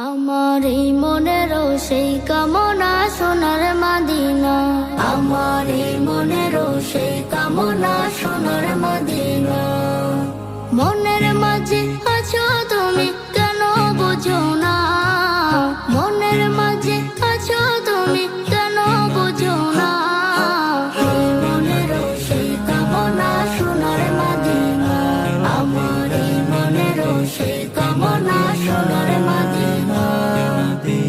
আমার এই মনেরও সেই কামনা সোনার মদিনা, আমার এই মনেরও সেই কামনা সোনার মদিনা। মনের মাঝে আছো তুমি কেন বুঝো না, মনের মাঝে আছো তুমি কেন বুঝো না। এই মনেরও সেই কামনা সোনার মদিনা, আমার এই মনেরও সেই কামনা সোনার মদিনা।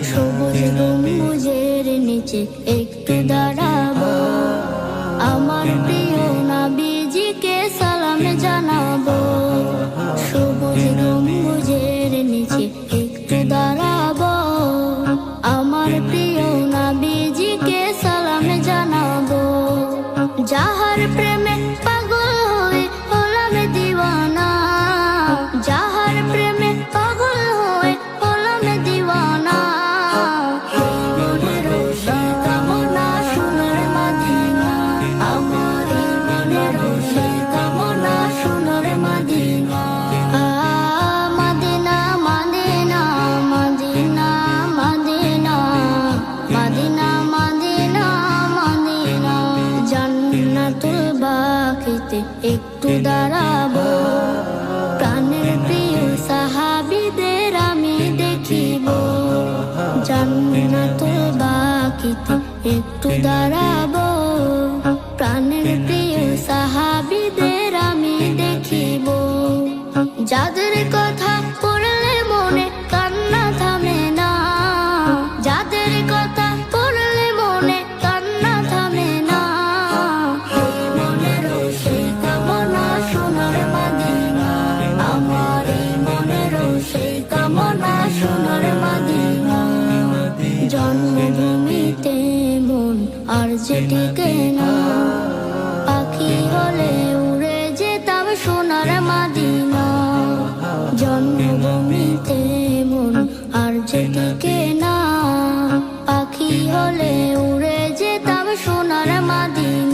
সবুজ গম্বুজের নিচে একটু দাঁড়াবো, আমার প্রিয় নবীজিকে সালাম জানাবো। সবুজ গম্বুজের নিচে একটু দাঁড়াবো, আমার প্রিয় নবীজিকে সালাম জানাবো। যাহার প্রেমে পাগল হয়ে হলাম দিওয়ানা, যাহার প্রেমে পাগল হয়ে হলাম দিওয়ানা। এই মনেরও সেই কামনা সোনার মদিনা, আমার এই মনেরও সেই কামনা সোনার Medina. Medina Medina Medina Medina Medina Medina Medina. জান্নাতুল বাকিতে একটু দাঁড়াবো, প্রাণের প্রিয় সাহাবীদের আমি দেখিব। জান্নাতুল বাকিতে একটু দাঁড়াবো, প্রাণের প্রিয় সাহাবীদের আমি দেখিব। যাদের কথা পড়লে মনে কান্না থামে না, যাদের কথা পড়লে মনে কান্না থামে না। এই মনেরও সেই কামনা সোনার মদিনা, আমার এই মনেরও সেই কামনা সোনার মদিনা। জন্মভূমিতে মন আর যে টিকে না, পাখি হলে উড়ে যেতাম সোনার মদিনা। জন্মভূমিতে মন আর যে টিকে না, পাখি হলে উড়ে যেতাম সোনার মদিনা।